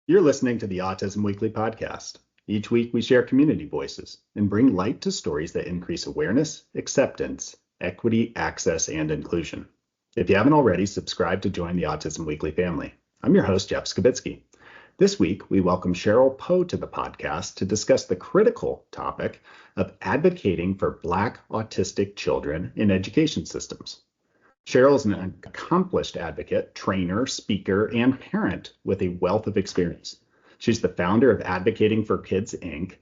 You're listening to the Autism Weekly podcast. Each week, we share community voices and bring light to stories that increase awareness, acceptance, equity, access, and inclusion. If you haven't already, subscribe to join the Autism Weekly family. I'm your host, Jeff Skibitsky. This week, we welcome Cheryl Poe to the podcast to discuss the critical topic of advocating for Black autistic children in education systems. Cheryl is an accomplished advocate, trainer, speaker, and parent with a wealth of experience. She's the founder of Advocating for Kids, Inc.,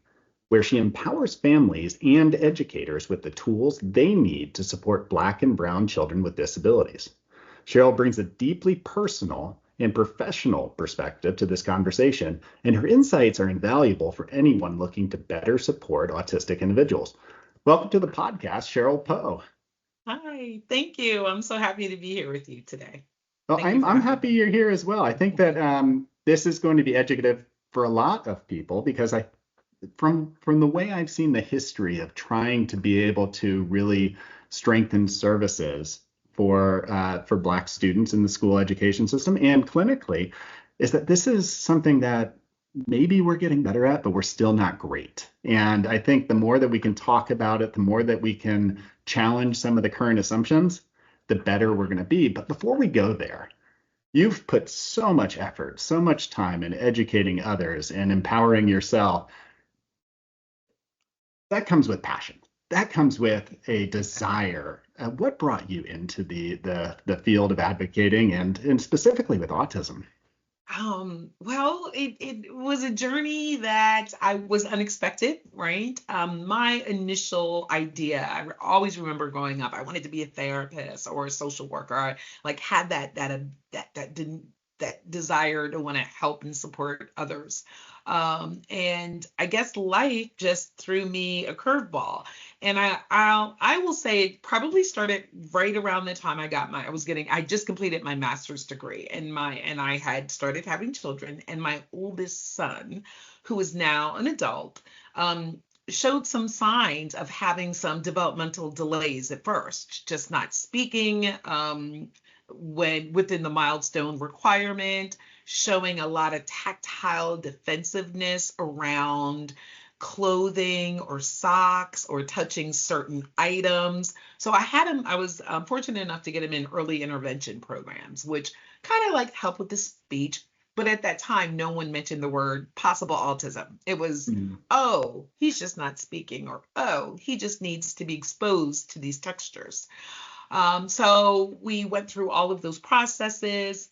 where she empowers families and educators with the tools they need to support Black and Brown children with disabilities. Cheryl brings a deeply personal and professional perspective to this conversation, and her insights are invaluable for anyone looking to better support autistic individuals. Welcome to the podcast, Cheryl Poe. Hi, thank you. I'm so happy to be here with you today. Well, I'm happy you're here as well. I think that this is going to be educative for a lot of people because from the way I've seen the history of trying to be able to really strengthen services for Black students in the school education system and clinically, is that this is something that maybe we're getting better at, but we're still not great. And I think the more that we can talk about it, the more that we can challenge some of the current assumptions, the better we're going to be. But before we go there, you've put so much effort, so much time in educating others and empowering yourself. That comes with passion. That comes with a desire. What brought you into the field of advocating and specifically with autism? Well, it was a journey that I was unexpected, right? My initial idea, I always remember growing up, I wanted to be a therapist or a social worker. I like had that desire to want to help and support others. And I guess life just threw me a curveball. And I will say it probably started right around the time I just completed my master's degree and I had started having children, and my oldest son, who is now an adult, showed some signs of having some developmental delays at first, just not speaking when within the milestone requirement, showing a lot of tactile defensiveness around clothing or socks or touching certain items. So I was fortunate enough to get him in early intervention programs, which kind of like help with the speech. But at that time, no one mentioned the word possible autism. It was, oh, he's just not speaking, or oh, he just needs to be exposed to these textures. So we went through all of those processes.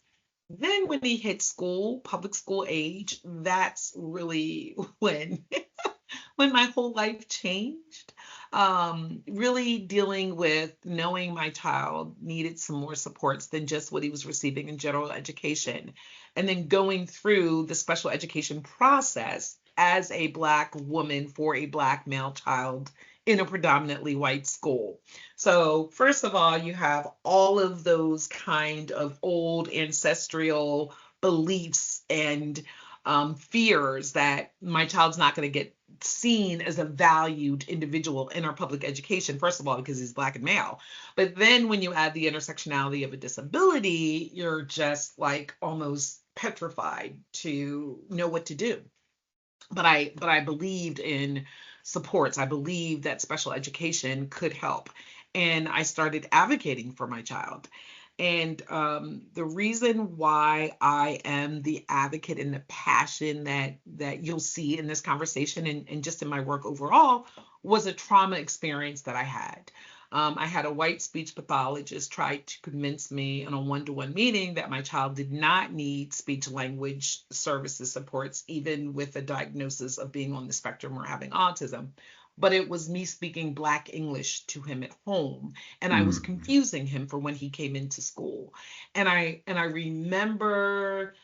Then when he hit school, public school age, that's really when my whole life changed. Really dealing with knowing my child needed some more supports than just what he was receiving in general education. And then going through the special education process as a Black woman for a Black male child in a predominantly white school. So first of all, you have all of those kind of old ancestral beliefs and fears that my child's not going to get seen as a valued individual in our public education, first of all, because he's Black and male. But then when you add the intersectionality of a disability, you're just like almost petrified to know what to do. But I believed in supports. I believed that special education could help. And I started advocating for my child. And the reason why I am the advocate and the passion that you'll see in this conversation and just in my work overall was a trauma experience that I had. I had a white speech pathologist try to convince me in a one-to-one meeting that my child did not need speech language services supports, even with a diagnosis of being on the spectrum or having autism. But it was me speaking Black English to him at home, and I was confusing him for when he came into school. And I remember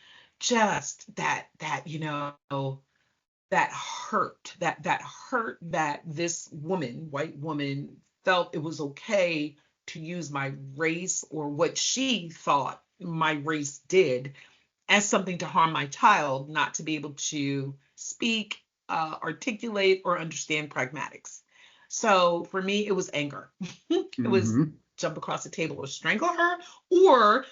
just that that hurt that this woman, white woman, felt it was okay to use my race or what she thought my race did as something to harm my child, not to be able to speak, articulate, or understand pragmatics. So for me, it was anger. It was jump across the table or strangle her, or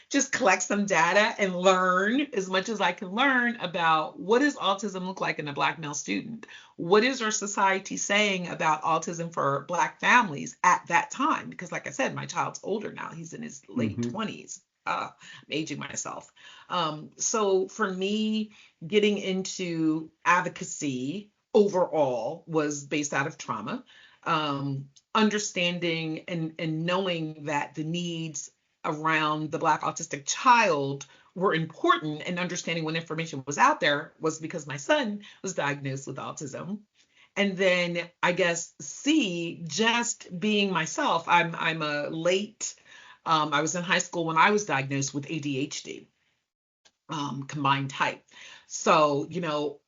just collect some data and learn as much as I can learn about what does autism look like in a Black male student? What is our society saying about autism for Black families at that time? Because like I said, my child's older now. He's in his late Mm-hmm. 20s. I'm aging myself. So for me, getting into advocacy overall was based out of trauma. Understanding and knowing that the needs around the Black autistic child were important, and understanding when information was out there was because my son was diagnosed with autism. And then I guess C, just being myself. I'm a late. I was in high school when I was diagnosed with ADHD, combined type. So,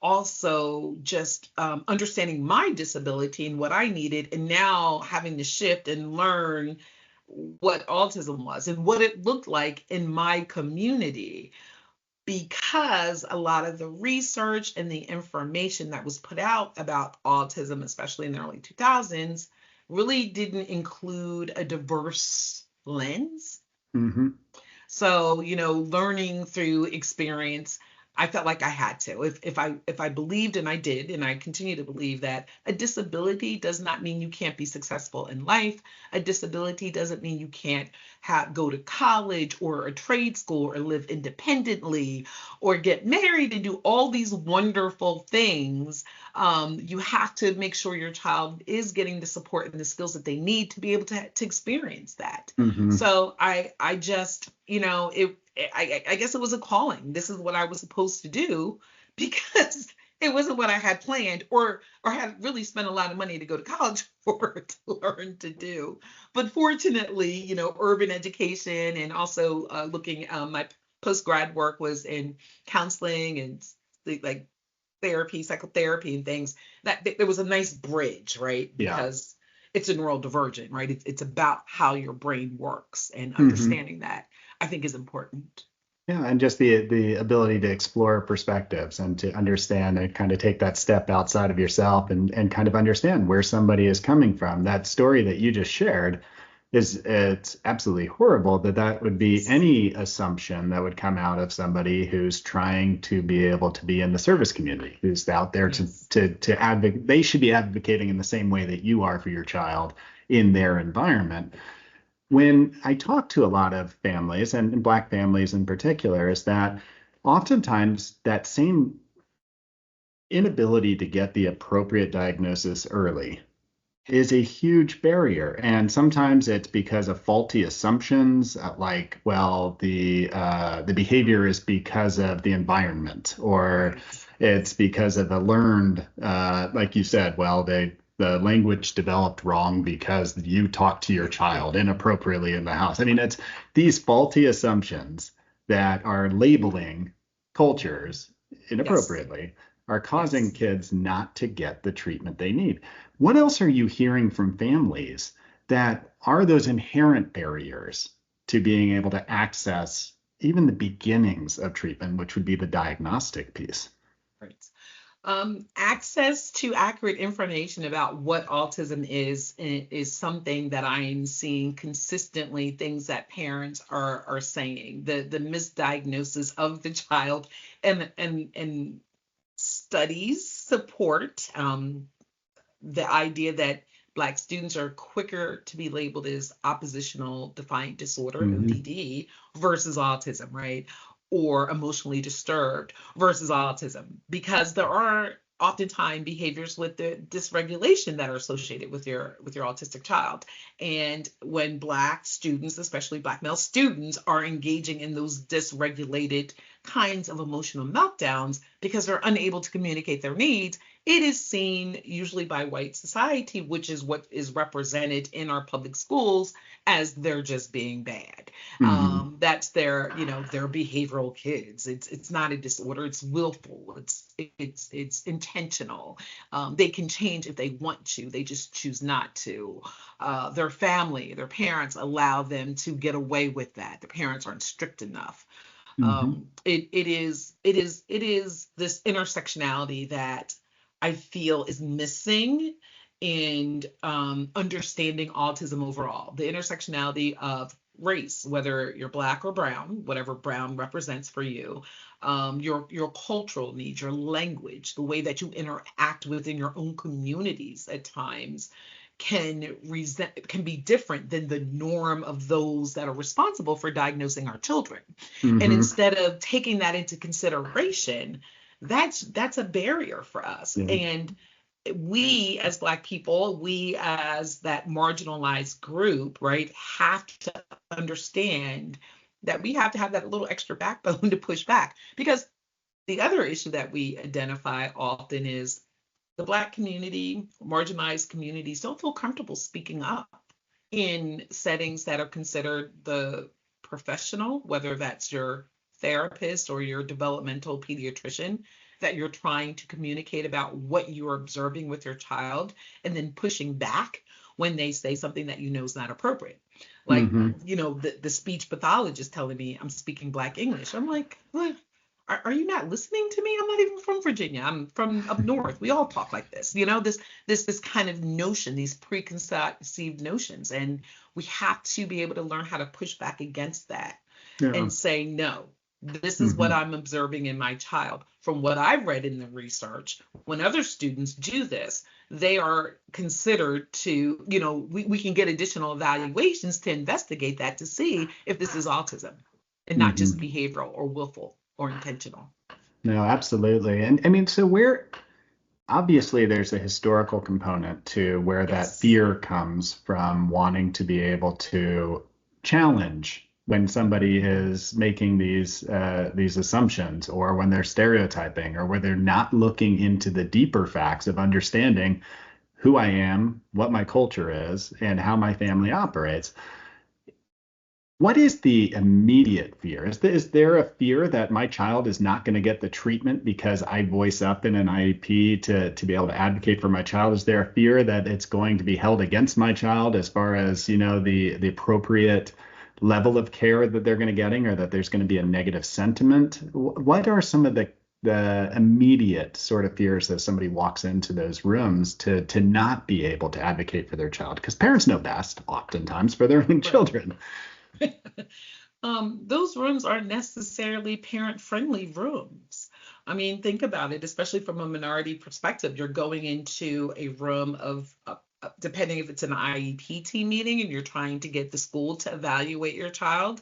also just understanding my disability and what I needed, and now having to shift and learn what autism was and what it looked like in my community, because a lot of the research and the information that was put out about autism, especially in the early 2000s, really didn't include a diverse lens. Mm-hmm. So, learning through experience, I felt like I had to. If I believed, and I did, and I continue to believe, that a disability does not mean you can't be successful in life. A disability doesn't mean you can't go to college or a trade school or live independently or get married and do all these wonderful things. You have to make sure your child is getting the support and the skills that they need to be able to experience that. Mm-hmm. So I just, I guess it was a calling. This is what I was supposed to do, because it wasn't what I had planned or had really spent a lot of money to go to college for to learn to do. But fortunately, urban education, and also looking, my post grad work was in counseling and like therapy, psychotherapy, and things, that there was a nice bridge, right? Yeah. Because it's a neurodivergent, right? It's about how your brain works, and Mm-hmm. understanding that, I think, is important. Yeah, and just the ability to explore perspectives and to understand and kind of take that step outside of yourself and kind of understand where somebody is coming from. That story that you just shared it's absolutely horrible that would be any assumption that would come out of somebody who's trying to be able to be in the service community, who's out there Yes. to advocate. They should be advocating in the same way that you are for your child in their environment. When I talk to a lot of families, and Black families in particular, is that oftentimes that same inability to get the appropriate diagnosis early is a huge barrier. And sometimes it's because of faulty assumptions, like, well, the behavior is because of the environment, or Right. it's because of the learned, like you said, well, the language developed wrong because you talked to your child inappropriately in the house. I mean, it's these faulty assumptions that are labeling cultures Yes. inappropriately are causing Yes. kids not to get the treatment they need. What else are you hearing from families that are those inherent barriers to being able to access even the beginnings of treatment, which would be the diagnostic piece? Right. Access to accurate information about what autism is something that I'm seeing consistently. Things that parents are saying, the misdiagnosis of the child, and studies support the idea that Black students are quicker to be labeled as oppositional defiant disorder, Mm-hmm. ODD, versus autism, right? Or emotionally disturbed versus autism, because there are oftentimes behaviors with the dysregulation that are associated with your autistic child. And when Black students, especially Black male students, are engaging in those dysregulated kinds of emotional meltdowns because they're unable to communicate their needs, it is seen usually by white society, which is what is represented in our public schools, as they're just being bad. Mm-hmm. That's their behavioral kids. It's not a disorder. It's willful. It's intentional. They can change if they want to. They just choose not to. Their family, their parents allow them to get away with that. The parents aren't strict enough. Mm-hmm. It is this intersectionality that I feel is missing in understanding autism overall. The intersectionality of race, whether you're black or brown, whatever brown represents for you, your cultural needs, your language, the way that you interact within your own communities at times can be different than the norm of those that are responsible for diagnosing our children. And Mm-hmm. instead of taking that into consideration, that's a barrier for us. Yeah. And we as Black people, we as that marginalized group, right, have to understand that we have to have that little extra backbone to push back. Because the other issue that we identify often is the Black community, marginalized communities don't feel comfortable speaking up in settings that are considered the professional, whether that's your therapist or your developmental pediatrician, that you're trying to communicate about what you're observing with your child and then pushing back when they say something that you know is not appropriate. Like, Mm-hmm. the speech pathologist telling me I'm speaking Black English. I'm like, what? Are you not listening to me? I'm not even from Virginia. I'm from up north. We all talk like this. This kind of notion, these preconceived notions. And we have to be able to learn how to push back against that Yeah. and say, no, this is what Mm-hmm. I'm observing in my child. From what I've read in the research, when other students do this, they are considered to, we can get additional evaluations to investigate that to see if this is autism and not Mm-hmm. just behavioral or willful or intentional. No, absolutely. And I mean, so where obviously there's a historical component to where that Yes. fear comes from wanting to be able to challenge when somebody is making these assumptions, or when they're stereotyping, or where they're not looking into the deeper facts of understanding who I am, what my culture is, and how my family operates. What is the immediate fear? Is there a fear that my child is not going to get the treatment because I voice up in an IEP to be able to advocate for my child? Is there a fear that it's going to be held against my child as far as, the appropriate level of care that they're going to getting, or that there's going to be a negative sentiment? What are some of the immediate sort of fears that somebody walks into those rooms to not be able to advocate for their child? Because parents know best oftentimes for their own Right. children. Those rooms aren't necessarily parent-friendly rooms. I mean, think about it, especially from a minority perspective. You're going into a room of, depending if it's an IEP team meeting and you're trying to get the school to evaluate your child,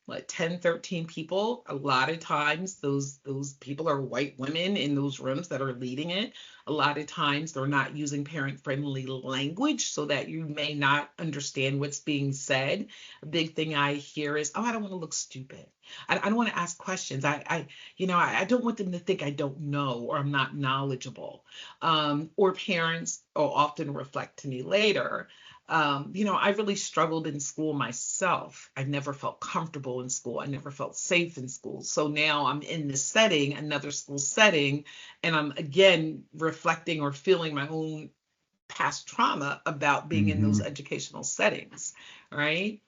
like 10, 13 people. A lot of times those people are white women in those rooms that are leading it. A lot of times they're not using parent-friendly language so that you may not understand what's being said. A big thing I hear is, oh, I don't want to look stupid. I don't want to ask questions. I don't want them to think I don't know or I'm not knowledgeable. Or parents will often reflect to me later, I really struggled in school myself. I never felt comfortable in school. I never felt safe in school. So now I'm in this setting, another school setting, and I'm again reflecting or feeling my own past trauma about being in those Mm-hmm. educational settings, right?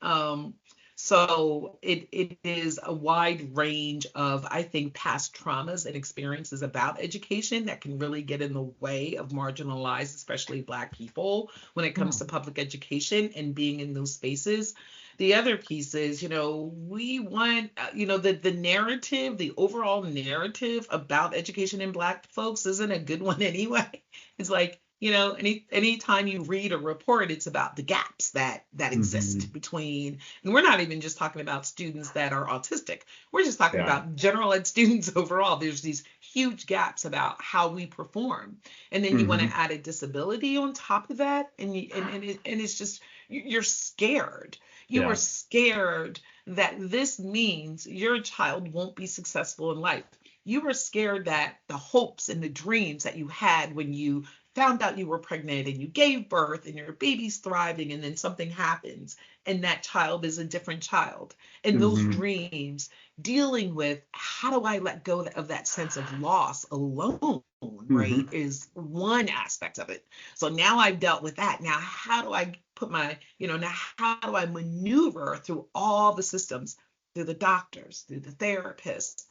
So it is a wide range of, I think, past traumas and experiences about education that can really get in the way of marginalized, especially Black people, when it comes to public education and being in those spaces. The other piece is, we want, the narrative, the overall narrative about education in Black folks isn't a good one anyway. It's like, anytime you read a report, it's about the gaps that Mm-hmm. exist between, and we're not even just talking about students that are autistic. We're just talking Yeah. about general ed students overall. There's these huge gaps about how we perform, and then you want Mm-hmm. to add a disability on top of that, and it's just you're scared. You are Yeah. scared that this means your child won't be successful in life. You were scared that the hopes and the dreams that you had when you found out you were pregnant and you gave birth and your baby's thriving, and then something happens and that child is a different child. And those Mm-hmm. dreams, dealing with how do I let go of that sense of loss alone, Mm-hmm. right, is one aspect of it. So now I've dealt with that. Now, how do I now how do I maneuver through all the systems, through the doctors, through the therapists,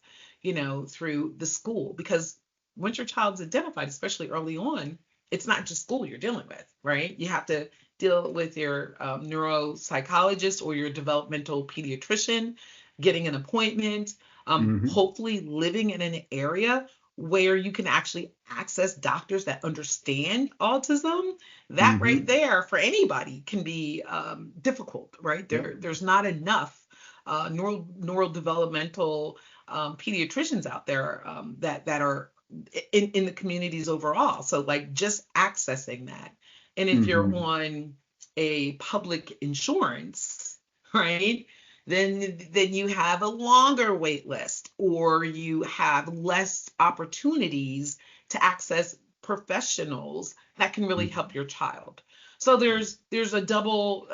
through the school? Because once your child's identified, especially early on, it's not just school you're dealing with, right? You have to deal with your neuropsychologist or your developmental pediatrician, getting an appointment, Hmm. hopefully living in an area where you can actually access doctors that understand autism. That right Hmm. there for anybody can be difficult, right? Yep. There's not enough neurodevelopmental pediatricians out there that are in the communities overall. So like just accessing that. And if you're Hmm. on a public insurance, right? Then you have a longer wait list or you have less opportunities to access professionals that can really help your child. So there's a double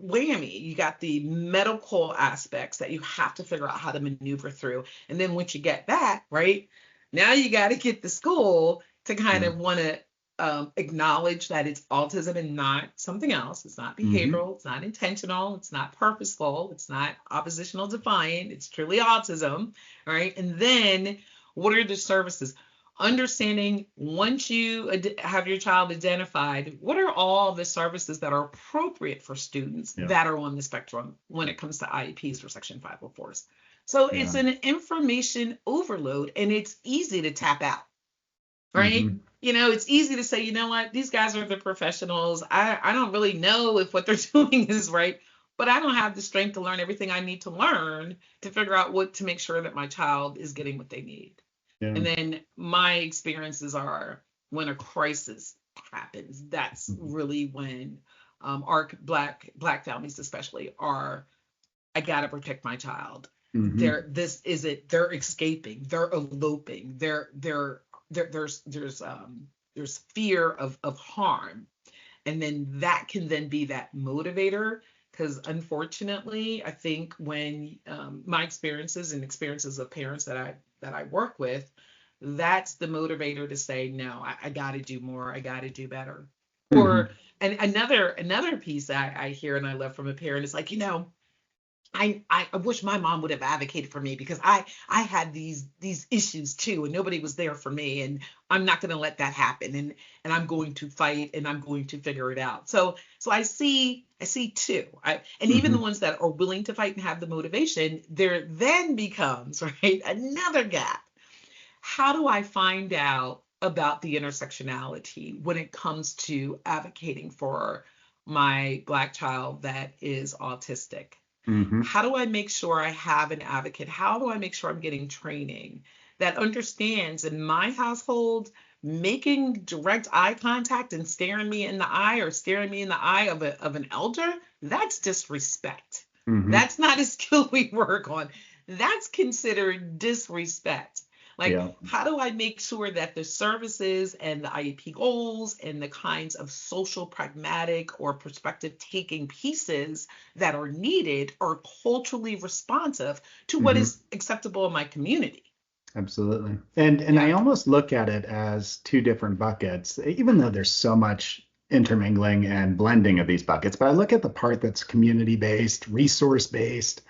whammy. You got the medical aspects that you have to figure out how to maneuver through. And then once you get that, right, now you got to get the school to kind Yeah. of want to acknowledge that it's autism and not something else. It's not Hmm. behavioral, it's not intentional, it's not purposeful, it's not oppositional defiant, it's truly autism, right? And then what are the services? Understanding once you have your child identified, what are all the services that are appropriate for students Yeah. that are on the spectrum when it comes to IEPs or Section 504s? So it's Yeah. an information overload and it's easy to tap out, right? Hmm. It's easy to say, you know what, these guys are the professionals. I don't really know if what they're doing is right, but I don't have the strength to learn everything I need to learn to figure out what to make sure that my child is getting what they need. Yeah. And then my experiences are when a crisis happens, that's really when our black families especially are, I gotta protect my child. Hmm. They're escaping, they're eloping, there's fear of harm. And then that can then be that motivator. Because unfortunately, I think when my experiences and experiences of parents that I work with, that's the motivator to say, no, I got to do more, I got to do better. Or Hmm. and another piece I hear and I love from a parent is like, I wish my mom would have advocated for me because I had these issues too and nobody was there for me and I'm not going to let that happen and I'm going to fight and I'm going to figure it out. So I see two. And even the Hmm. ones that are willing to fight and have the motivation, there then becomes right another gap. How do I find out about the intersectionality when it comes to advocating for my Black child that is autistic? Hmm. How do I make sure I have an advocate? How do I make sure I'm getting training that understands in my household, making direct eye contact and staring me in the eye or staring me in the eye of an elder? That's disrespect. Hmm. That's not a skill we work on. That's considered disrespect. Like, Yeah. how do I make sure that the services and the IEP goals and the kinds of social, pragmatic, or perspective taking pieces that are needed are culturally responsive to what Hmm. is acceptable in my community? Absolutely. And I Yeah. almost look at it as two different buckets, even though there's so much intermingling and blending of these buckets. But I look at the part that's community based, resource based.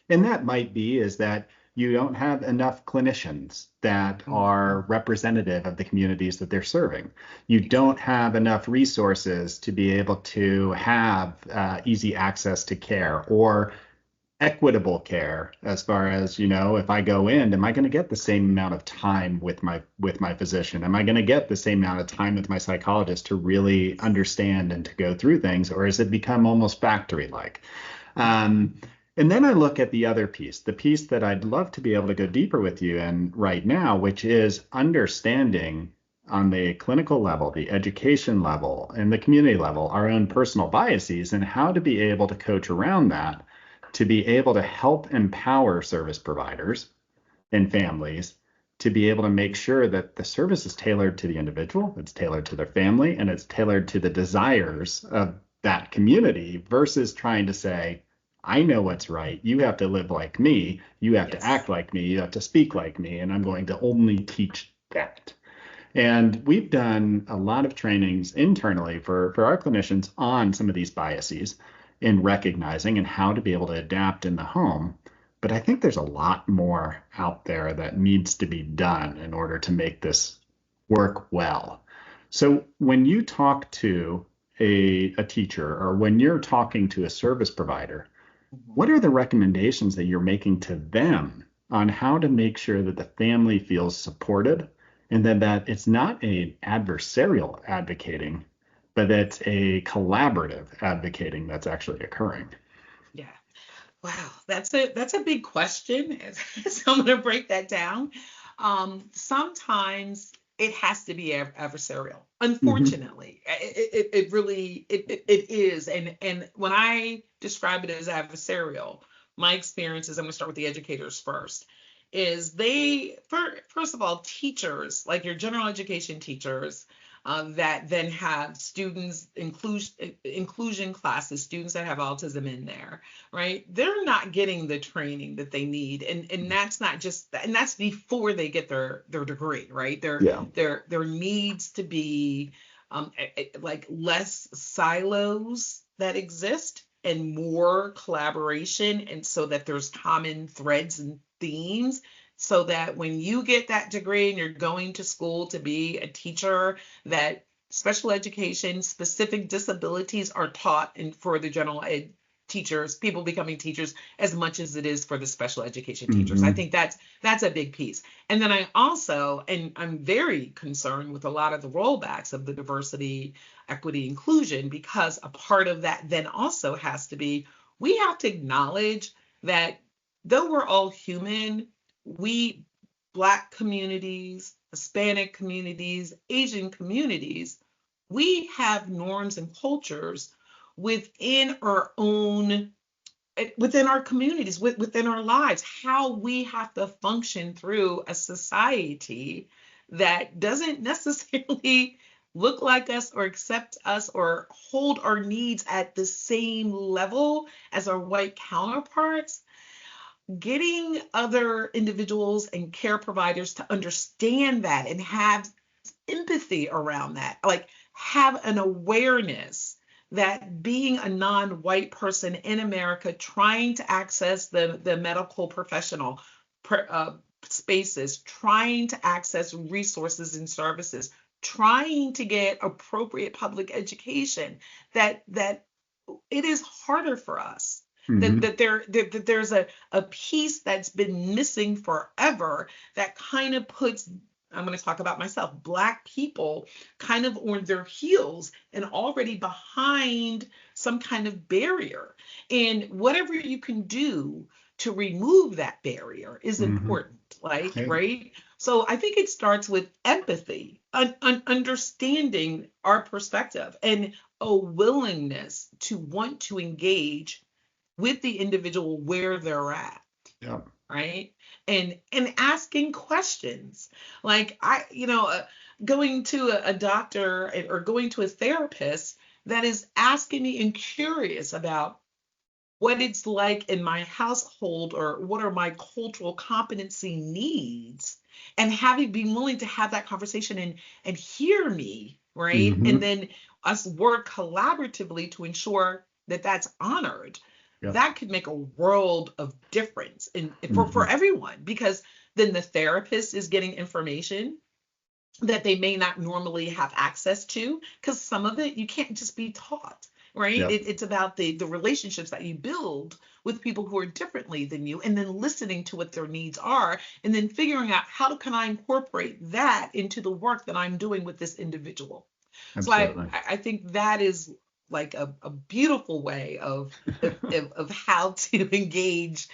And that might be is that you don't have enough clinicians that are Mhm. representative of the communities that they're serving. You don't Exactly. have enough resources to be able to have easy access to care or equitable care as far as, if I go in, am I going to get the same amount of time with my physician? Am I going to get the same amount of time with my psychologist to really understand and to go through things, or has it become almost factory like? um, and then I look at the other piece, the piece that I'd love to be able to go deeper with you in right now, which is understanding on the clinical level, the education level, and the community level, our own personal biases and how to be able to coach around that to be able to help empower service providers and families to be able to make sure that the service is tailored to the individual, it's tailored to their family, and it's tailored to the desires of that community versus trying to say, I know what's right. You have to live like me. You have to Yes. act like me. You have to speak like me. And I'm going to only teach that. And we've done a lot of trainings internally for our clinicians on some of these biases in recognizing and how to be able to adapt in the home. But I think there's a lot more out there that needs to be done in order to make this work well. So when you talk to a teacher or when you're talking to a service provider, what Mhm. are the recommendations that you're making to them on how to make sure that the family feels supported and then that it's not an adversarial advocating, but it's a collaborative advocating that's actually occurring? Yeah. Wow, that's a big question. So I'm going to break that down. Sometimes it has to be adversarial. Hmm. Unfortunately, it really it is. And when I describe it as adversarial, my experiences, I'm going to start with the educators first. Is first of all, teachers like your general education teachers that then have students inclusion classes, students that have autism in there, right? They're not getting the training that they need, and that's not just, and that's before they get their degree, right? Yeah. There needs to be like less silos that exist and more collaboration, and so that there's common threads and themes, so that when you get that degree and you're going to school to be a teacher, that special education specific disabilities are taught and for the general ed teachers, people becoming teachers, as much as it is for the special education teachers. I Hmm. think that's a big piece. And then I also, and I'm very concerned with a lot of the rollbacks of the diversity, equity, inclusion, because a part of that then also has to be, we have to acknowledge that though we're all human, we Black communities, Hispanic communities, Asian communities, we have norms and cultures within our own, within our communities, within our lives, how we have to function through a society that doesn't necessarily look like us or accept us or hold our needs at the same level as our white counterparts. Getting other individuals and care providers to understand that and have empathy around that, like have an awareness that being a non-white person in America trying to access the medical professional spaces, trying to access resources and services, trying to get appropriate public education, that it is harder for us. That, Hmm. that there that there's a piece that's been missing forever that kind of puts, I'm going to talk about myself, Black people kind of on their heels and already behind some kind of barrier. And whatever you can do to remove that barrier is Hmm. important, like, Yeah. right? So I think it starts with empathy, understanding our perspective, and a willingness to want to engage with the individual where they're at, Yeah. right? And asking questions, like going to a doctor or going to a therapist that is asking me and curious about what it's like in my household or what are my cultural competency needs, and having being willing to have that conversation and hear me, right? And Hmm. then us work collaboratively to ensure that that's honored. Yeah. That could make a world of difference in for Hmm. everyone, because then the therapist is getting information that they may not normally have access to, because some of it you can't just be taught, right? Yeah. It's about the relationships that you build with people who are differently than you, and then listening to what their needs are, and then figuring out how can I incorporate that into the work that I'm doing with this individual. So Absolutely. I think that is like a beautiful way of how to engage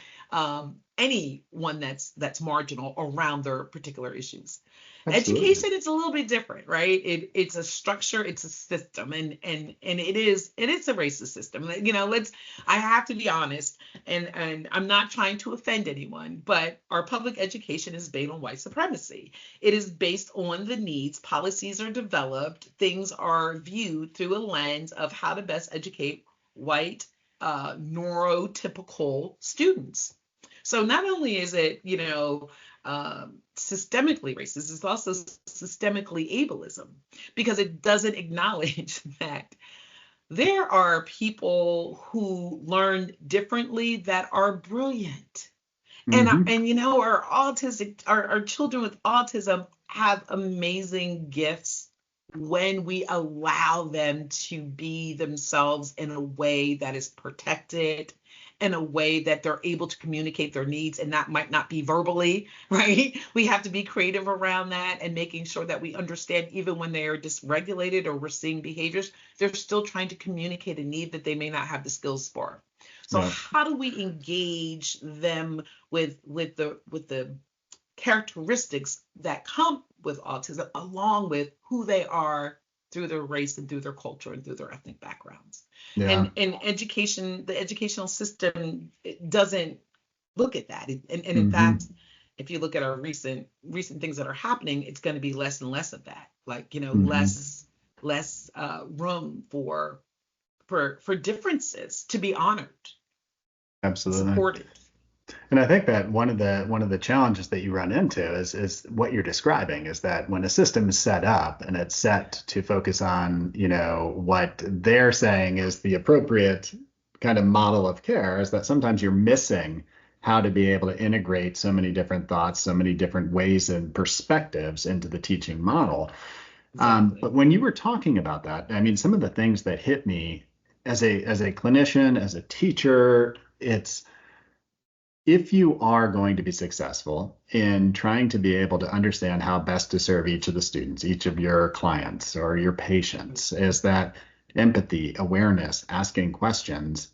anyone that's marginal around their particular issues. Absolutely. Education is a little bit different, right? It's a structure, it's a system, and it is a racist system. I have to be honest, and I'm not trying to offend anyone, but our public education is based on white supremacy. It is based on the needs, policies are developed, things are viewed through a lens of how to best educate white neurotypical students. So not only is it, systemically racist, it's also systemically ableism, because it doesn't acknowledge that there are people who learn differently that are brilliant. And Hmm. our children with autism have amazing gifts when we allow them to be themselves in a way that is protected, in a way that they're able to communicate their needs, and that might not be verbally, right? We have to be creative around that and making sure that we understand even when they are dysregulated or we're seeing behaviors, they're still trying to communicate a need that they may not have the skills for. So Yeah. how do we engage them with the characteristics that come with autism, along with who they are through their race and through their culture and through their ethnic backgrounds? Yeah. And education, the educational system, it doesn't look at that. And in fact, Hmm. if you look at our recent things that are happening, it's going to be less and less of that. Like, Hmm. less room for differences to be honored, Absolutely. supported. And I think that one of the challenges that you run into is what you're describing is that when a system is set up and it's set to focus on, what they're saying is the appropriate kind of model of care, is that sometimes you're missing how to be able to integrate so many different thoughts, so many different ways and perspectives into the teaching model. Exactly. But when you were talking about that, I mean, some of the things that hit me as a clinician, as a teacher, it's if you are going to be successful in trying to be able to understand how best to serve each of the students, each of your clients or your patients, is that empathy, awareness, asking questions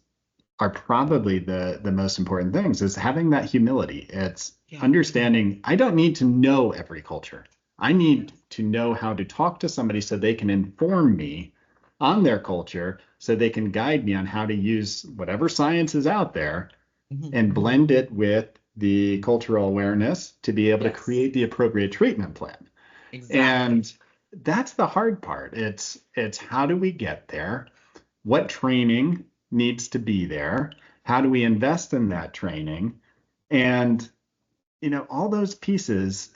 are probably the most important things, is having that humility. It's Yeah. understanding I don't need to know every culture. I need to know how to talk to somebody so they can inform me on their culture, so they can guide me on how to use whatever science is out there Mhm, and mhm. blend it with the cultural awareness to be able to Yes, create the appropriate treatment plan. exactly. And that's the hard part. It's how do we get there? What training needs to be there? How do we invest in that training? And all those pieces,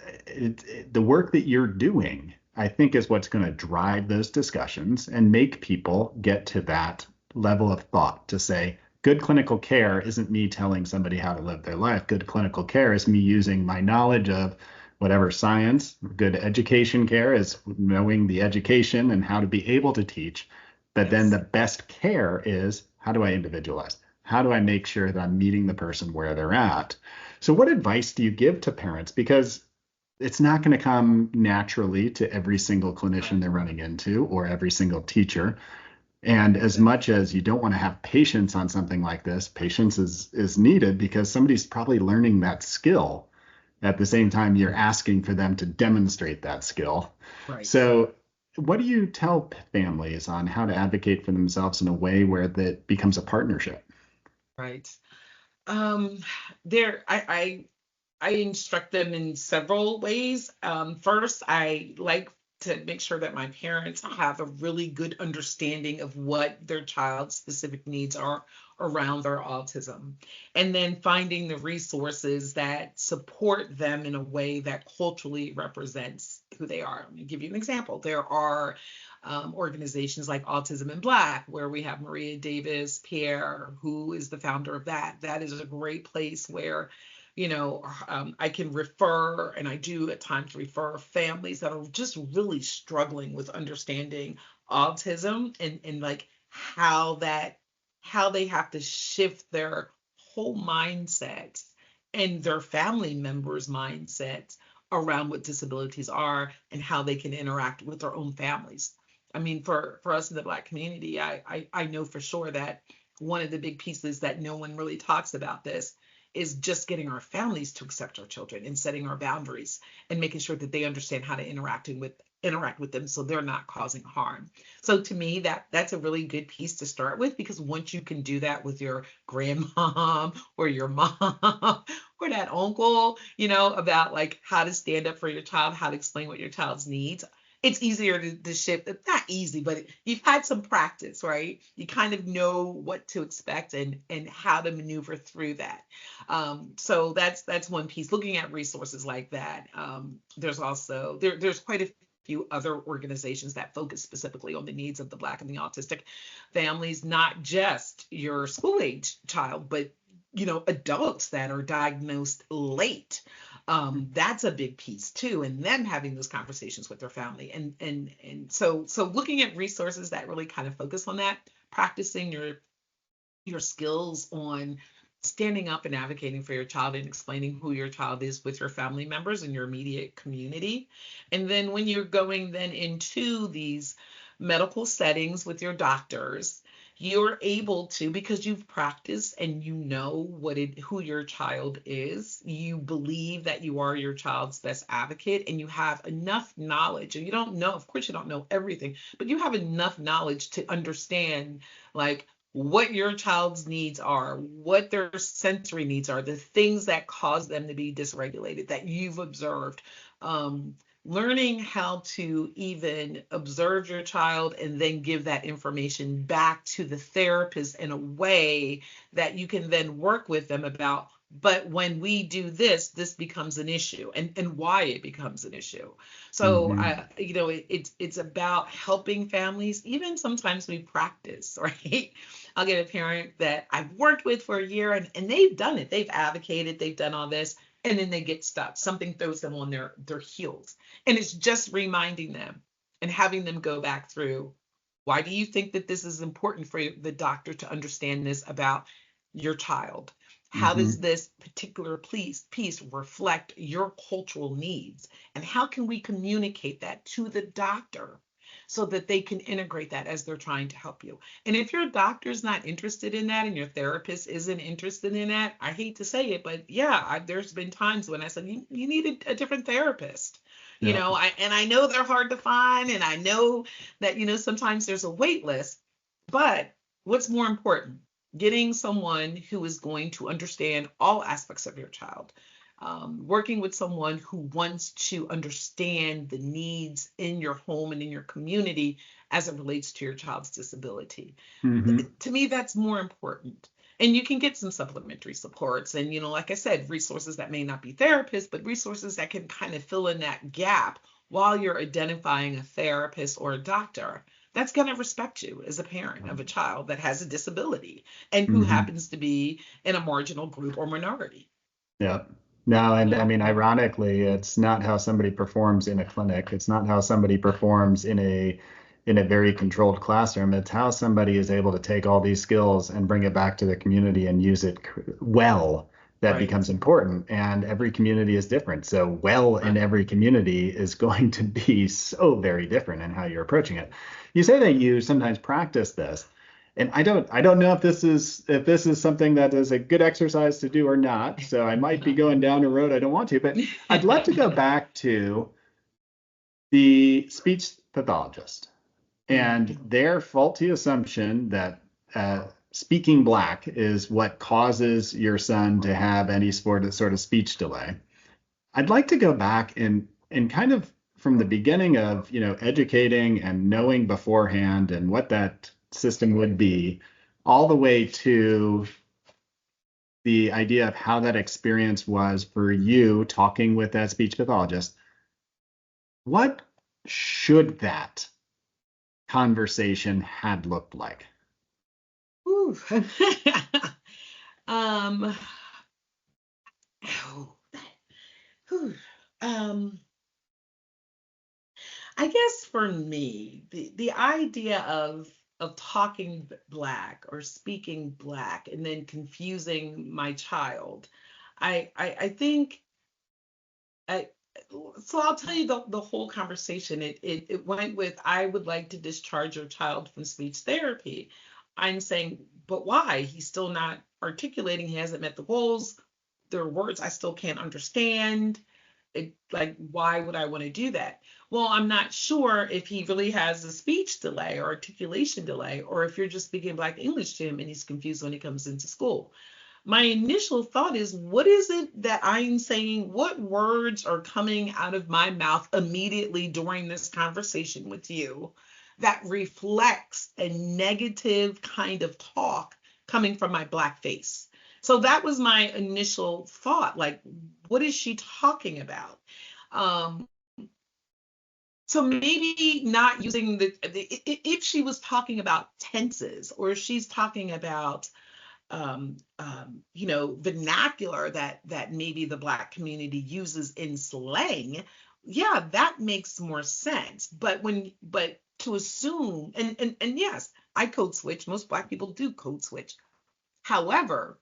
the work that you're doing, I think is what's going to drive those discussions and make people get to that level of thought to say, good clinical care isn't me telling somebody how to live their life. Good clinical care is me using my knowledge of whatever science. Good education care is knowing the education and how to be able to teach. But then the Yes. best care is, how do I individualize? How do I make sure that I'm meeting the person where they're at? So, what advice do you give to parents? Because it's not going to come naturally to every single clinician Right. they're running into or every single teacher. And as Yes. much as you don't want to have patience on something like this, patience is needed because somebody's probably learning that skill at the same time you're asking for them to demonstrate that skill. Right. So, what do you tell families on how to advocate for themselves in a way where that becomes a partnership? Right. Um, there, I instruct them in several ways. First, I like to make sure that my parents have a really good understanding of what their child's specific needs are around their autism, and then finding the resources that support them in a way that culturally represents who they are. Let me give you an example. There are organizations like Autism in Black, where we have Maria Davis Pierre, who is the founder of that. That is a great place where I can refer, and I do at times refer families that are just really struggling with understanding autism and like how they have to shift their whole mindset and their family members' mindsets around what disabilities are and how they can interact with their own families. I mean, for us in the Black community, I know for sure that one of the big pieces that no one really talks about this is just getting our families to accept our children and setting our boundaries and making sure that they understand how to interact with them so they're not causing harm. So to me, that's a really good piece to start with, because once you can do that with your grandmom or your mom or that uncle, about like how to stand up for your child, how to explain what your child's needs, it's easier to shift. It's not easy, but you've had some practice, right? You kind of know what to expect and how to maneuver through that. So that's one piece. Looking at resources like that. There's also there's quite a few other organizations that focus specifically on the needs of the Black and the autistic families, not just your school age child, but adults that are diagnosed late. That's a big piece too, and them having those conversations with their family, and so looking at resources that really kind of focus on that, practicing your skills on standing up and advocating for your child and explaining who your child is with your family members and your immediate community. And then when you're going then into these medical settings with your doctors, you're able to, because you've practiced and you know who your child is, you believe that you are your child's best advocate, and you have enough knowledge, and you don't know, of course you don't know everything, but you have enough knowledge to understand like what your child's needs are, what their sensory needs are, the things that cause them to be dysregulated that you've observed. Um, Learning how to even observe your child and then give that information back to the therapist in a way that you can then work with them about. But when we do this, this becomes an issue, and why it becomes an issue. So, Mm-hmm. it's about helping families. Even sometimes we practice, right? I'll get a parent that I've worked with for a year, and they've done it. They've advocated, they've done all this, and then they get stuck. Something throws them on their heels. And it's just reminding them and having them go back through, why do you think that this is important for the doctor to understand this about your child? How Mm-hmm. does this particular piece reflect your cultural needs? And how can we communicate that to the doctor so that they can integrate that as they're trying to help you? And if your doctor's not interested in that and your therapist isn't interested in that, I hate to say it, but yeah, there's been times when I said, you need a different therapist. Yeah. I know they're hard to find, and I know that, sometimes there's a wait list, but what's more important? Getting someone who is going to understand all aspects of your child, working with someone who wants to understand the needs in your home and in your community as it relates to your child's disability. Mm-hmm. To me, that's more important. And you can get some supplementary supports and, like I said, resources that may not be therapists, but resources that can kind of fill in that gap while you're identifying a therapist or a doctor that's going to respect you as a parent of a child that has a disability and who Mm-hmm. happens to be in a marginal group or minority. Yeah. No, and I mean, ironically, it's not how somebody performs in a clinic. It's not how somebody performs in a very controlled classroom. It's how somebody is able to take all these skills and bring it back to the community and use it well that Right. becomes important. And every community is different. So well in Right. every community is going to be so very different in how you're approaching it. You say that you sometimes practice this. And I don't know if this is something that is a good exercise to do or not. So I might be going down a road I don't want to, but I'd love to go back to the speech pathologist and their faulty assumption that speaking black is what causes your son to have any sort of speech delay. I'd like to go back and kind of from the beginning of, educating and knowing beforehand and what that system would be, all the way to the idea of how that experience was for you talking with that speech pathologist. What should that conversation had looked like? Ooh. um, oh, whew. um, I guess for me, the idea of talking black or speaking black and then confusing my child, I think I so I'll tell you the whole conversation. It went with, I would like to discharge your child from speech therapy. I'm saying, but why? He's still not articulating. He hasn't met the goals. There are words I still can't understand. Like, why would I want to do that? Well, I'm not sure if he really has a speech delay or articulation delay, or if you're just speaking Black English to him and he's confused when he comes into school. My initial thought is, what is it that I'm saying? What words are coming out of my mouth immediately during this conversation with you that reflects a negative kind of talk coming from my Black face? So that was my initial thought. Like, what is she talking about? Um, so maybe not using if she was talking about tenses, or if she's talking about vernacular that maybe the Black community uses in slang, yeah, that makes more sense. But to assume, and yes, I code switch. Most Black people do code switch. However,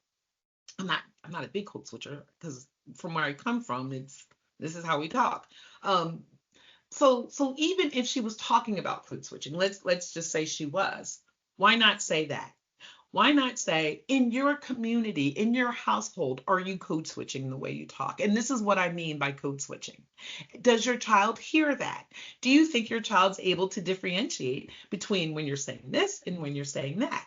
I'm not a big code switcher because from where I come from, this is how we talk. Um, so even if she was talking about code switching, let's just say she was, why not say that? Why not say, in your community, in your household, are you code switching the way you talk? And this is what I mean by code switching. Does your child hear that? Do you think your child's able to differentiate between when you're saying this and when you're saying that?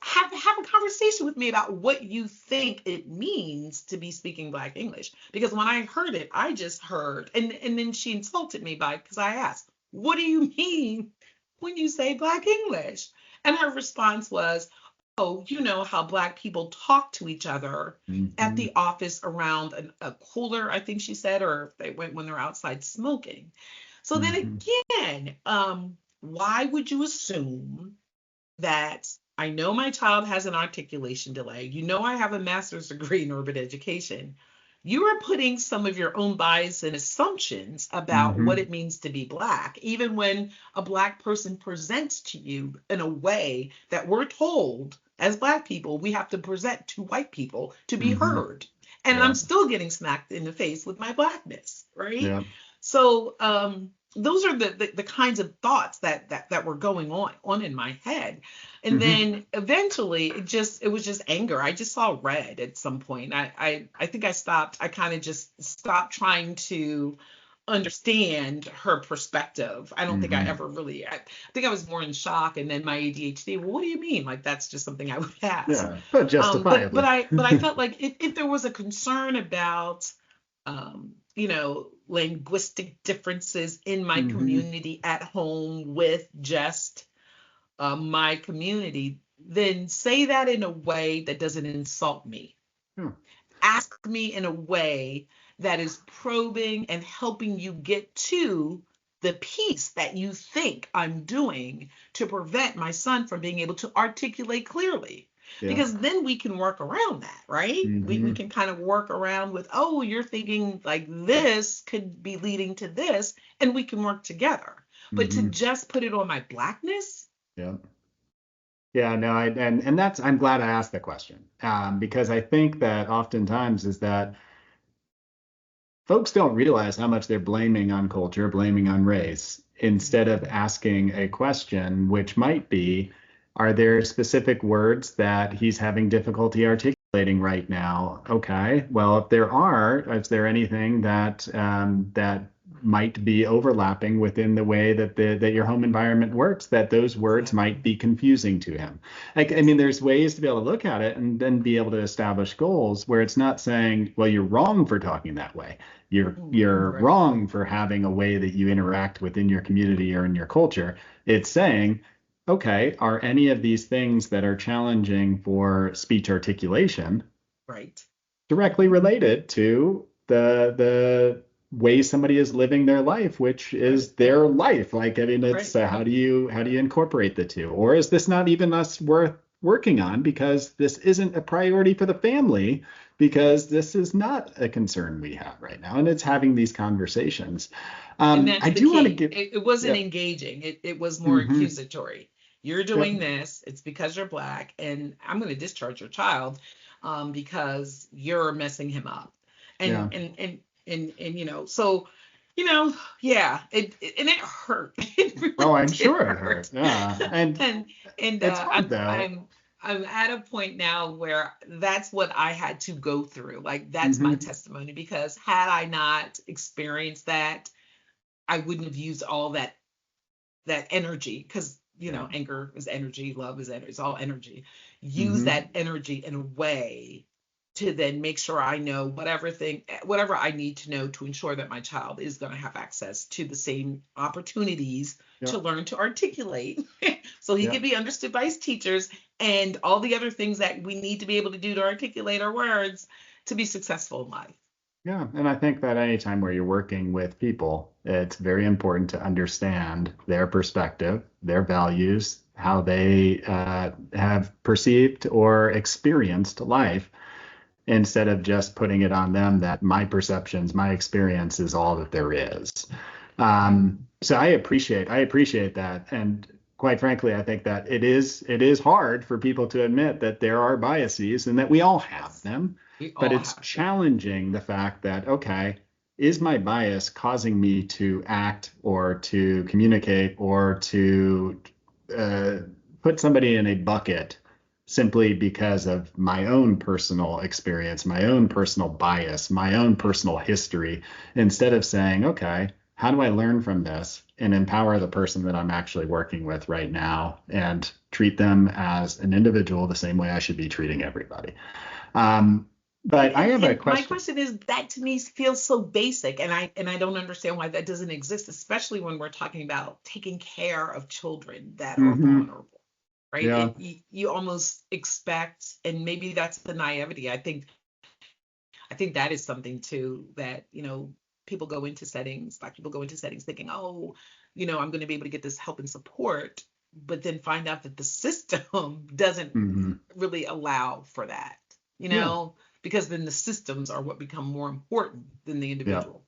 Have a conversation with me about what you think it means to be speaking Black English. Because when I heard it, I just heard, and then she insulted me because I asked, what do you mean when you say Black English? And her response was, oh, you know how Black people talk to each other at Mm-hmm. the office around a cooler, I think she said, or they went when they're outside smoking. So then Mm-hmm. again, why would you assume that I know my child has an articulation delay? You know, I have a master's degree in urban education. You are putting some of your own bias and assumptions about what Mm-hmm. it means to be Black, even when a Black person presents to you in a way that we're told as Black people we have to present to white people to be Mm-hmm. heard. And Yeah. I'm still getting smacked in the face with my Blackness, right? Yeah. So those are the kinds of thoughts that were going on in my head. And Mm-hmm. then eventually it was just anger. I just saw red at some point. I think I kind of just stopped trying to understand her perspective. I don't think I Mm-hmm. ever really, I think I was more in shock. And then my ADHD, well, what do you mean? Like, that's just something I would ask. Yeah. But But justifiably. I felt like if there was a concern about linguistic differences in my Mm-hmm. community at home with just my community, then say that in a way that doesn't insult me. Yeah. Ask me in a way that is probing and helping you get to the piece that you think I'm doing to prevent my son from being able to articulate clearly. Yeah. Because then we can work around that, right? We Mm-hmm. can kind of work around with, oh, you're thinking like this could be leading to this, and we can work together. But to Mm-hmm. just put it on my Blackness, Yeah. Yeah, no, and that's I'm glad I asked the question, because I think that oftentimes is that folks don't realize how much they're blaming on culture, blaming on race, instead of asking a question, which might be, are there specific words that he's having difficulty articulating right now? Okay, well, if there are, is there anything that might be overlapping within the way that your home environment works, that those words might exactly. be confusing to him? Like, I mean, there's ways to be able to look at it and then be able to establish goals where it's not saying, well, you're wrong for talking that way. You're Right. wrong for having a way that you interact within your community or in your culture. It's saying, okay, are any of these things that are challenging for speech articulation Right. directly related to the way somebody is living their life, which Right. is their life? Like, I mean, it's Right. how do you incorporate the two? Or is this not even us worth working on because this isn't a priority for the family, because this is not a concern we have right now, and it's having these conversations. And I that's the do want to key. give, It wasn't yeah. engaging. It was more Hmm. accusatory. You're Yep. doing this. It's because you're Black, and I'm going to discharge your child because you're messing him up. Yeah. And so you know, yeah, and it hurt. It Oh, really I'm did sure it hurt. hurt. Yeah. And And and it's hard though. I'm at a point now where that's what I had to go through. Like, that's my Hmm. testimony, because had I not experienced that, I wouldn't have used all that energy, because Yeah. anger is energy, love is energy, it's all energy. Use Hmm. that energy in a way to then make sure I know whatever I need to know to ensure that my child is going to have access to the same opportunities to Yep. learn to articulate so he can Yep. be understood by his teachers, and all the other things that we need to be able to do to articulate our words to be successful in life. Yeah, and I think that anytime where you're working with people, it's very important to understand their perspective, their values, how they have perceived or experienced life, instead of just putting it on them that my perceptions, my experience is all that there is. So I appreciate that, and quite frankly, I think that it is hard for people to admit that there are biases and that we all have Yes, them, we but all it's have them. challenging the fact that, okay, is my bias causing me to act or to communicate or to uh, put somebody in a bucket simply because of my own personal experience, my own personal bias, my own personal history, instead of saying, okay, how do I learn from this and empower the person that I'm actually working with right now and treat them as an individual the same way I should be treating everybody? Um, And, but I and have a and my question. question is that to me feels so basic, and I don't understand why that doesn't exist, especially when we're talking about taking care of children that are Hmm. vulnerable, right? Yeah. You almost expect, and maybe that's the naivety. I think that is something too that, people go into settings, Black people go into settings thinking, oh, I'm going to be able to get this help and support, but then find out that the system doesn't Hmm. really allow for that, Yeah. because then the systems are what become more important than the Yeah. individual.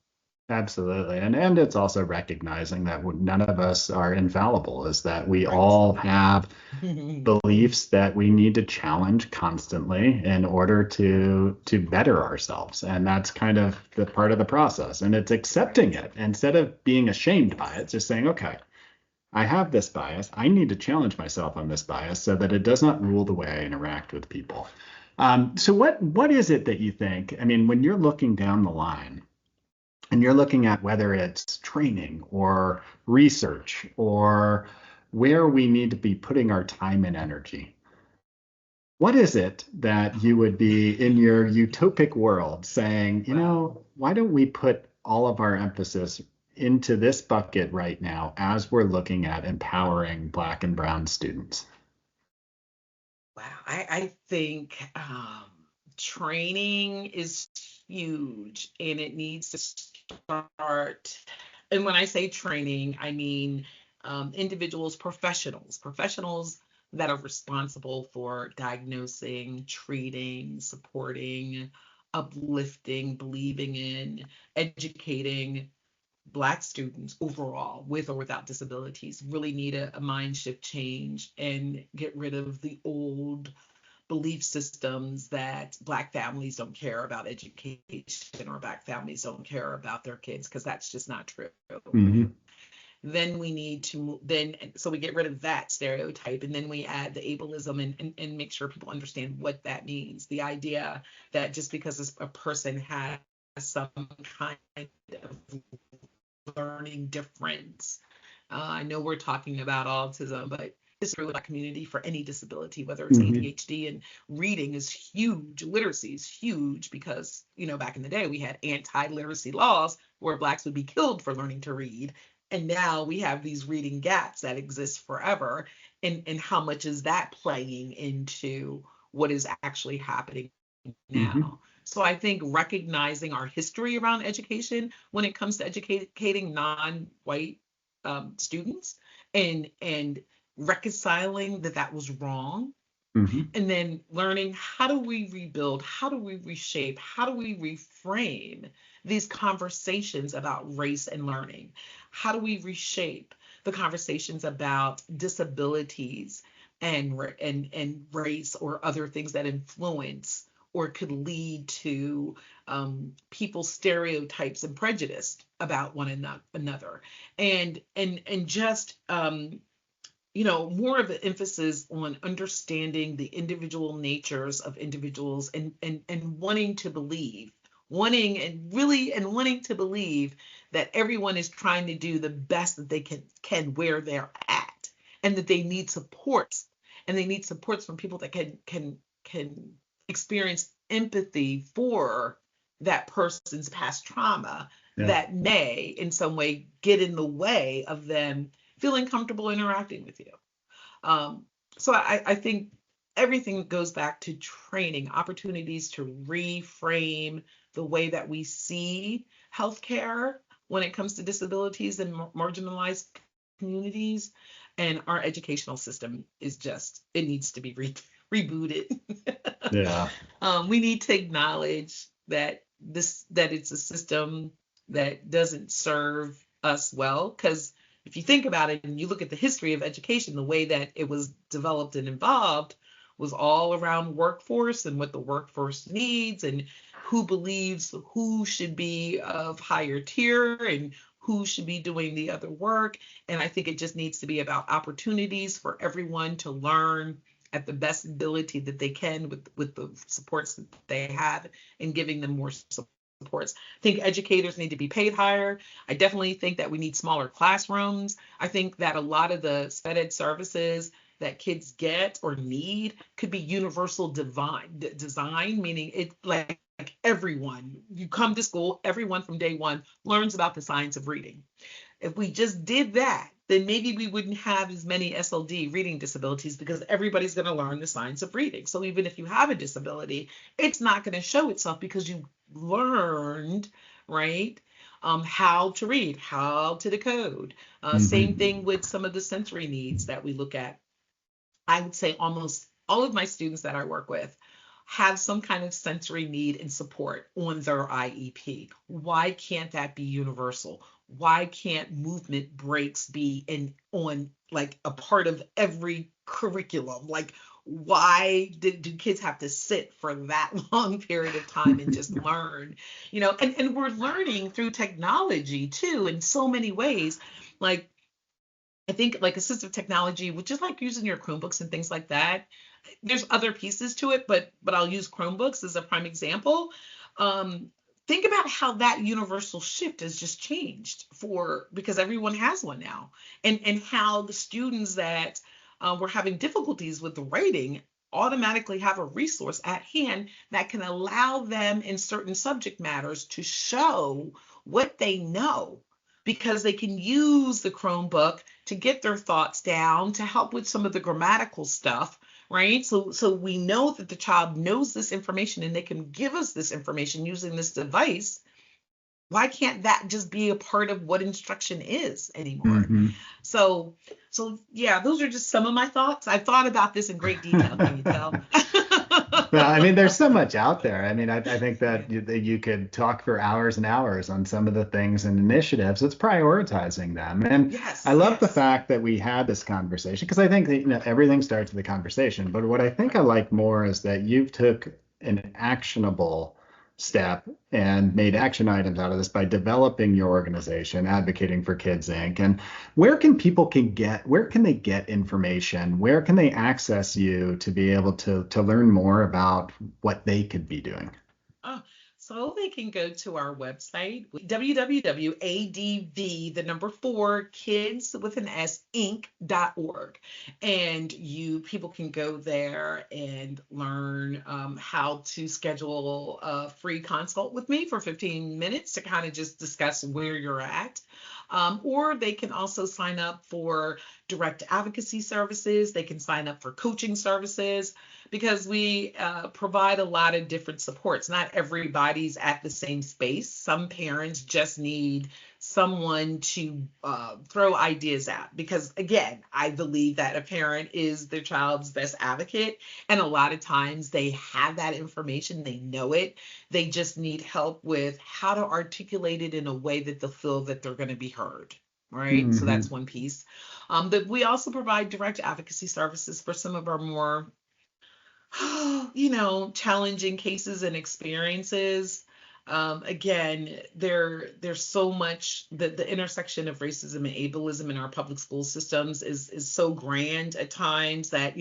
Absolutely. And it's also recognizing that none of us are infallible, is that we Right. all have beliefs that we need to challenge constantly in order to better ourselves. And that's kind of the part of the process. And it's accepting Right. it instead of being ashamed by it, Yes. just saying, okay, I have this bias. I need to challenge myself on this bias so that it does not rule the way I interact with people. So what is it that you think? I mean, when you're looking down the line, and you're looking at whether it's training or research or where we need to be putting our time and energy, what is it that you Oh. would be in your utopic world saying, Wow. why don't we put all of our emphasis into this bucket right now as we're looking at empowering Black and Brown students? Wow. I think training is huge, and it needs to start. And when I say training, I mean individuals, professionals that are responsible for diagnosing, treating, supporting, uplifting, believing in, educating Black students overall, with or without disabilities, really need a mind shift change and get rid of the old belief systems that Black families don't care about education or Black families don't care about their kids, because that's just not true. Hmm. Then we need to then so we get rid of that stereotype, and then we add the ableism, and make sure people understand what that means. The idea that just because a person has some kind of learning difference. I know we're talking about autism, but it's really a community for any disability, whether it's Hmm. ADHD. And reading is huge. Literacy is huge because, back in the day, we had anti-literacy laws where Blacks would be killed for learning to read. And now we have these reading gaps that exist forever. And how much is that playing into what is actually happening Hmm. now? So I think recognizing our history around education when it comes to educating non-white students, and reconciling that that was wrong, Hmm. and then learning how do we rebuild, how do we reshape, how do we reframe these conversations about race and learning, how do we reshape the conversations about disabilities and race or other things that influence or could lead to people's stereotypes and prejudice about one another, and just more of an emphasis on understanding the individual natures of individuals, and wanting to believe that everyone is trying to do the best that they can where they're at, and that they need supports, and they need supports from people that can experience empathy for that person's past trauma Yeah. that may in some way get in the way of them feeling comfortable interacting with you. Um, so I think everything goes back to training, opportunities to reframe the way that we see healthcare when it comes to disabilities and marginalized communities. And our educational system is just, it needs to be rebooted. Yeah. We need to acknowledge that that it's a system that doesn't serve us well. Because if you think about it and you look at the history of education, the way that it was developed and evolved was all around workforce and what the workforce needs and who believes who should be of higher tier and who should be doing the other work. And I think it just needs to be about opportunities for everyone to learn at the best ability that they can with the supports that they have and giving them more supports. I think educators need to be paid higher. I definitely think that we need smaller classrooms. I think that a lot of the sped ed services that kids get or need could be universal design, meaning it like everyone, you come to school, everyone from day one learns about the science of reading. If we just did that, then maybe we wouldn't have as many SLD reading disabilities because everybody's going to learn the science of reading. So even if you have a disability, it's not going to show itself because you learned, right? How to read, how to decode. Same thing with some of the sensory needs that we look at. I would say almost all of my students that I work with have some kind of sensory need and support on their IEP. Why can't that be universal? Why can't movement breaks be on like a part of every curriculum? Like, why do kids have to sit for that long period of time and just learn? And we're learning through technology too in so many ways. Like, I think like assistive technology, which is like using your Chromebooks and things like that. There's other pieces to it, but I'll use Chromebooks as a prime example. Um, think about how that universal shift has just changed because everyone has one now, and how the students that were having difficulties with the writing automatically have a resource at hand that can allow them in certain subject matters to show what they know because they can use the Chromebook to get their thoughts down, to help with some of the grammatical stuff, right? So we know that the child knows this information and they can give us this information using this device. Why can't that just be a part of what instruction is anymore? So yeah, those are just some of my thoughts. I've thought about this in great detail, can you tell? Well, I mean, there's so much out there. I mean, I think that you could talk for hours and hours on some of the things and initiatives. It's prioritizing them. And Yes, I love the yes. fact that we had this conversation because I think that, everything starts with a conversation. But what I think I like more is that you've took an actionable step and made action items out of this by developing your organization, Advocating for Kids Inc. And where can they get information? Where can they access you to be able to learn more about what they could be doing? Oh, so they can go to our website, www.adv, the number 4, kids with an S, inc.org. And people can go there and learn how to schedule a free consult with me for 15 minutes to kind of just discuss where you're at. Or they can also sign up for direct advocacy services. They can sign up for coaching services because we provide a lot of different supports. Not everybody's at the same space. Some parents just need someone to throw ideas at because, again, I believe that a parent is their child's best advocate. And a lot of times they have that information, they know it. They just need help with how to articulate it in a way that they'll feel that they're going to be heard. Right. So that's one piece. But we also provide direct advocacy services for some of our more challenging cases and experiences. Again, there's so much that the intersection of racism and ableism in our public school systems is so grand at times that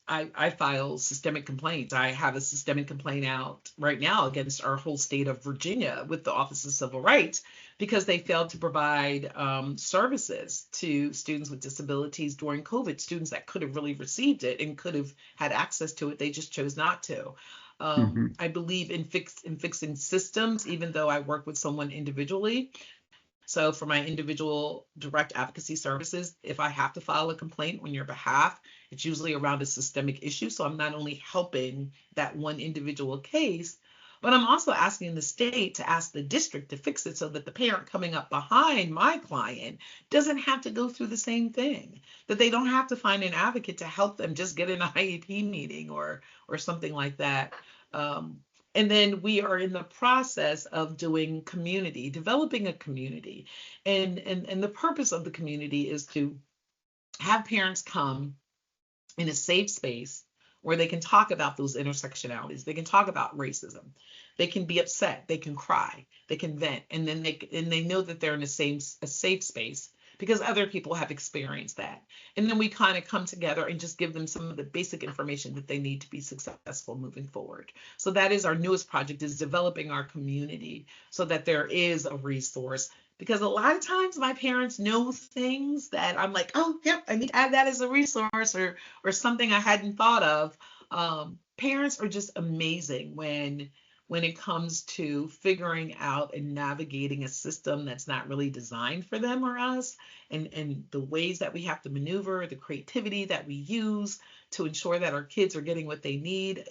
I file systemic complaints. I have a systemic complaint out right now against our whole state of Virginia with the Office of Civil Rights because they failed to provide services to students with disabilities during COVID, students that could have really received it and could have had access to it. They just chose not to. I believe in fixing systems, even though I work with someone individually. So for my individual direct advocacy services, if I have to file a complaint on your behalf, it's usually around a systemic issue. So I'm not only helping that one individual case, but I'm also asking the state to ask the district to fix it so that the parent coming up behind my client doesn't have to go through the same thing, that they don't have to find an advocate to help them just get an IEP meeting or something like that. Um, and then we are in the process of doing community, developing a community. And the purpose of the community is to have parents come in a safe space where they can talk about those intersectionalities. They can talk about racism. They can be upset. They can cry. They can vent, and then they know that they're in a safe space because other people have experienced that. And then we kind of come together and just give them some of the basic information that they need to be successful moving forward. So that is our newest project, is developing our community so that there is a resource, because a lot of times my parents know things that I'm like, oh, yep, I need to add that as a resource, or something I hadn't thought of. Parents are just amazing when it comes to figuring out and navigating a system that's not really designed for them or us, and the ways that we have to maneuver, the creativity that we use to ensure that our kids are getting what they need.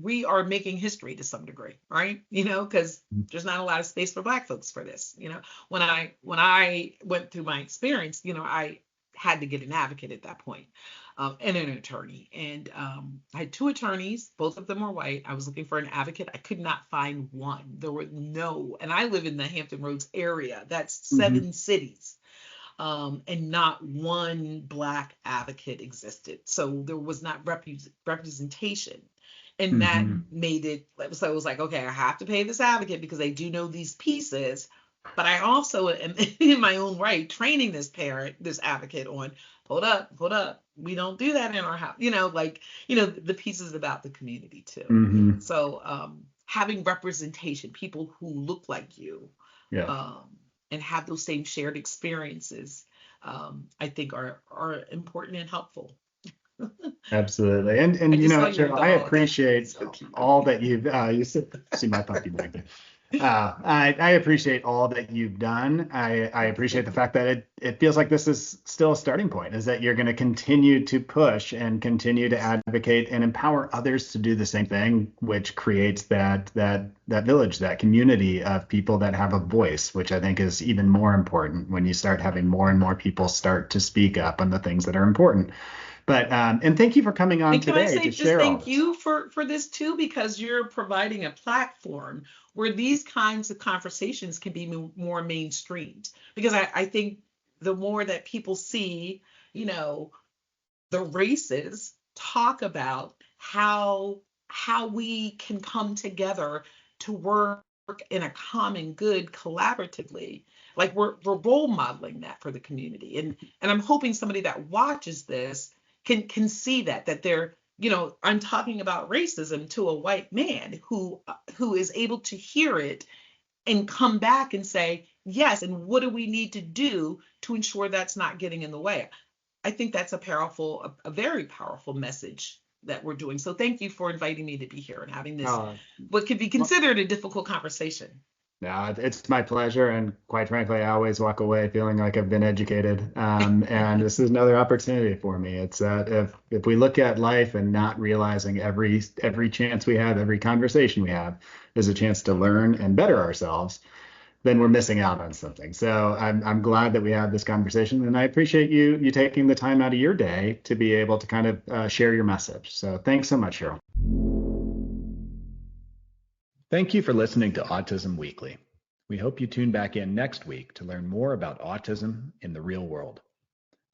We are making history to some degree, right? Because there's not a lot of space for Black folks for this. When I went through my experience, I had to get an advocate at that point, and an attorney. And I had two attorneys, both of them were white. I was looking for an advocate. I could not find one. There were no, and I live in the Hampton Roads area. That's 7 cities. And not one Black advocate existed. So there was not representation. And that made it, so it was like, okay, I have to pay this advocate because I do know these pieces, but I also am in my own right training this advocate on, hold up, we don't do that in our house, the pieces about the community too. So having representation, people who look like you, and have those same shared experiences, I think are important and helpful. Absolutely. And Cheryl, I appreciate all that you've you see my puppy back there. I appreciate all that you've done. I appreciate the fact that it feels like this is still a starting point, is that you're going to continue to push and continue to advocate and empower others to do the same thing, which creates that village, that community of people that have a voice, which I think is even more important when you start having more and more people start to speak up on the things that are important. But and thank you for coming on today to share. Thank you for this too, because you're providing a platform where these kinds of conversations can be more mainstreamed. Because I think the more that people see, the races talk about how we can come together to work in a common good collaboratively, like we're role modeling that for the community. And I'm hoping somebody that watches this can see that they're, I'm talking about racism to a white man who is able to hear it and come back and say, yes, and what do we need to do to ensure that's not getting in the way? I think that's a very powerful message that we're doing. So thank you for inviting me to be here and having this, what could be considered a difficult conversation. No, it's my pleasure. And quite frankly, I always walk away feeling like I've been educated. And this is another opportunity for me. It's if we look at life and not realizing every chance we have, every conversation we have is a chance to learn and better ourselves, then we're missing out on something. So I'm glad that we had this conversation, and I appreciate you taking the time out of your day to be able to kind of share your message. So thanks so much, Cheryl. Thank you for listening to Autism Weekly. We hope you tune back in next week to learn more about autism in the real world.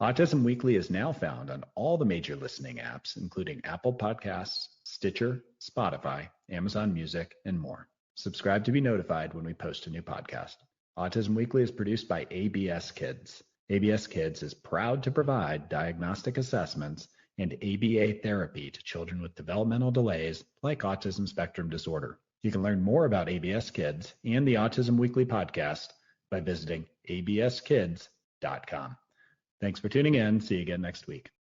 Autism Weekly is now found on all the major listening apps, including Apple Podcasts, Stitcher, Spotify, Amazon Music, and more. Subscribe to be notified when we post a new podcast. Autism Weekly is produced by ABS Kids. ABS Kids is proud to provide diagnostic assessments and ABA therapy to children with developmental delays like autism spectrum disorder. You can learn more about ABS Kids and the Autism Weekly podcast by visiting abskids.com. Thanks for tuning in. See you again next week.